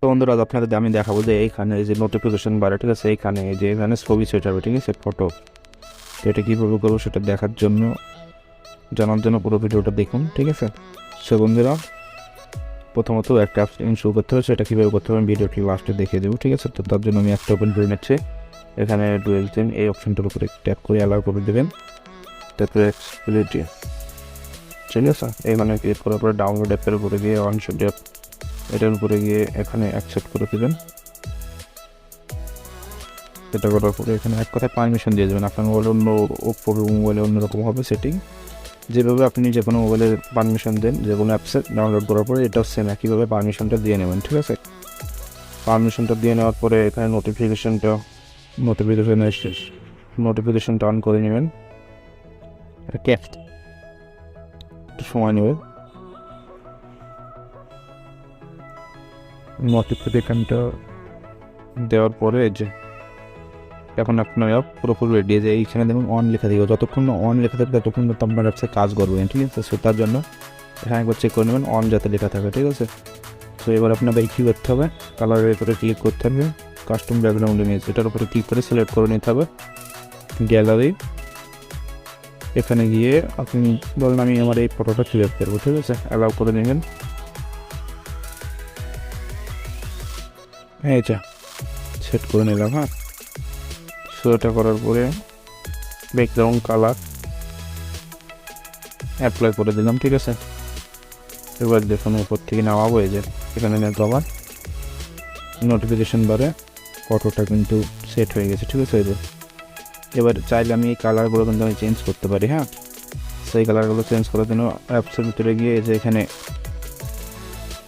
তো বন্ধুরা আপনাদের আমি দেখাবো যে এইখানে যে নোটিফিকেশন বারে, ঠিক আছে, এইখানে যে এখানে ছবি সেট হবে, ঠিক আছে, ফটো। এটা কীভাবে করবো সেটা দেখার জন্য, জানার জন্য পুরো ভিডিওটা দেখুন, ঠিক আছে। সো বন্ধুরা, প্রথমত একটা অ্যাপস শুরু করতে হবে, সেটা কীভাবে করতে হবে ভিডিওটি লাস্টে দেখিয়ে দেবো, ঠিক আছে। তো তার জন্য আমি একটা ওপেন করে নিচ্ছি। এখানে ডুয়েল সিম এই অপশনটার উপরে ট্যাপ করে অ্যালাউ করে দেবেন, তারপরে এক্সপ্লিটি, ঠিক আছে। এইখানে ক্লিক করার পরে ডাউনলোড অ্যাপের উপরে গিয়ে ওয়ানশট অ্যাপ এটার উপরে গিয়ে এখানে অ্যাকসেপ্ট করে দেবেন। এটা করার পরে এখানে এক কথায় পারমিশন দিয়ে দেবেন। আপনার মোবাইল অন্য ওপ্পো মোবাইলে অন্যরকম হবে সেটিং, যেভাবে আপনি যে কোনো মোবাইলে পারমিশন দেন যে কোনো অ্যাপসে ডাউনলোড করার পরে এটাও সেম একইভাবে পারমিশনটা দিয়ে নেবেন, ঠিক আছে। পারমিশনটা দিয়ে নেওয়ার পরে এখানে নোটিফিকেশনটা অন করে নেবেন। ক্যাপ একটু সময় নেবে। নোটিফিকেশনটা দেওয়ার পরে যে এখন আপনার অ্যাপ পুরোপুরি রেডি, যে এইখানে দেখুন অন লেখা থাকবে, যতক্ষণ না অন লেখা থাকবে ততক্ষণ তো আপনার অ্যাপসে কাজ করবেন, ঠিক আছে। সো তার জন্য এখানে একবার চেক করে নেবেন অন যাতে লেখা থাকে, ঠিক আছে। তো এবার আপনাদের কী করতে হবে, কালারের উপরে ক্লিক করতে হবে, কাস্টম ব্যাকগ্রাউন্ড ইমেজ এটার উপরে ক্লিক করে সিলেক্ট করে নিতে হবে, গ্যালারি। এখানে গিয়ে আপনি বলেন আমি আমার এই ফটোটা সিলেক্ট করবো, ঠিক আছে, অ্যালাউ করে নেবেন। এইটা সেট করে নিলাম। হ্যাঁ, সো এটা করার পরে ব্যাকগ্রাউন্ড কালার অ্যাপ্লাই করে দিলাম, ঠিক আছে। এবার দেখুন উপর থেকে নামাবো, এই যে এখানে আবার নোটিফিকেশন বারে ফটোটা কিন্তু সেট হয়ে গেছে, ঠিক আছে। এবার চাইলে আমি এই কালারগুলো কিন্তু আমি চেঞ্জ করতে পারি। হ্যাঁ, সেই কালারগুলো চেঞ্জ করার জন্য অ্যাপসের ভিতরে গিয়ে যে এখানে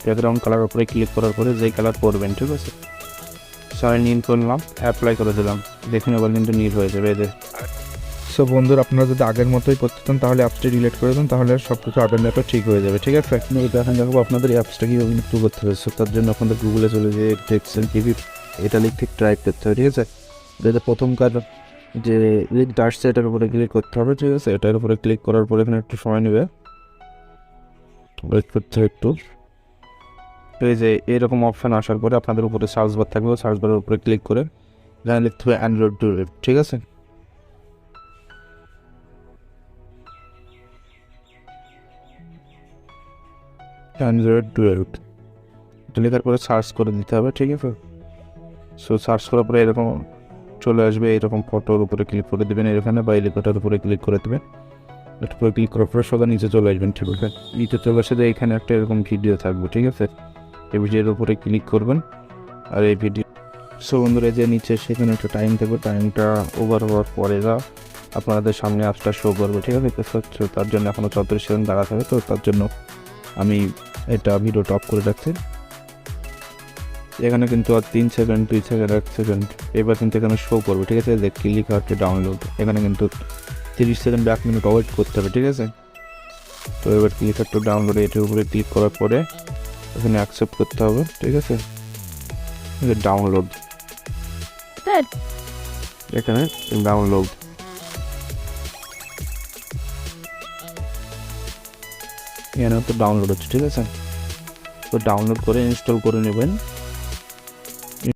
ব্যাকগ্রাউন্ড কালার উপরে ক্লিক করার পরে যেই কালার করবেন, ঠিক আছে, সবাই নীল করলাম, অ্যাপ্লাই করে দিলাম, দেখুন এবার কিন্তু নীল হয়ে যাবে এদের। সো বন্ধুরা, আপনারা যদি আগের মতোই করতে চান তাহলে অ্যাপসটি ডিলিট করে দেন, তাহলে সব কিছু আগের মতো ঠিক হয়ে যাবে, ঠিক আছে। এটা এখন দেখবো আপনাদের এই অ্যাপসটা কীভাবে ইনস্টল করতে হবে। সো তার জন্য আপনাদের গুগলে চলে যেয়ে টিপস&টিভি এটা লিখে টাইপ করতে হবে, ঠিক আছে। এটা প্রথম কাজ যে লিঙ্কটা আসছে এটার উপরে ক্লিক করতে হবে, ঠিক আছে। এটার উপরে ক্লিক করার পরে এখানে একটু সময় নেবে, ওয়েট করতে হবে একটু। এই যে এরকম অপশান আসার পরে আপনাদের উপরে সার্চ বার থাকবে, সার্চ বারের উপরে ক্লিক করে এখানে লিখতে হবে অ্যান্ড্রয়েড ডুয়েল, ঠিক আছে। অ্যান্ড্রয়েড ডুয়েল এটা লেখার পরে সার্চ করে দিতে হবে, ঠিক আছে। সো সার্চ করার পরে এরকম চলে আসবে, এরকম ফটোর উপরে ক্লিক করে দেবেন এখানে, বা এই লেখাটার উপরে ক্লিক করে দেবেন। এটার উপরে ক্লিক করার পরে সোজা নিচে চলে আসবেন, ঠিক আছে। নিচে চলে আসে যে এখানে একটা এরকম ভিডিও থাকবে, ঠিক আছে। এই ভিডিওর উপরে ক্লিক করবেন আর এই ভিডিও। সো বন্ধুরা, যে নিচে সেখানে একটা টাইম থাকবে, টাইমটা ওভার হওয়ার পরে আপনাদের সামনে অ্যাপসটা শো করবে, ঠিক আছে। তো তার জন্য এখনও 34 সেকেন্ড দাঁড়াতে হবে, তো তার জন্য আমি এটা ভিডিওটা অফ করে রাখছি। এখানে কিন্তু আর 3 সেকেন্ড 2 সেকেন্ড 1 সেকেন্ড এবার কিন্তু এখানে শো করবে, ঠিক আছে। যে ক্লিক হচ্ছে ডাউনলোড, এখানে কিন্তু 30 সেকেন্ড 1 মিনিট ওয়েট করতে হবে, ঠিক আছে। তো এবার ক্লিক হচ্ছে ডাউনলোড, এটার উপরে ক্লিক করার পরে এখানে অ্যাকসেপ্ট করতে হবে, ঠিক আছে। ডাউনলোড, এখানে ডাউনলোড, এখানে তো ডাউনলোড হচ্ছে, ঠিক আছে। তো ডাউনলোড করে ইনস্টল করে নেবেন।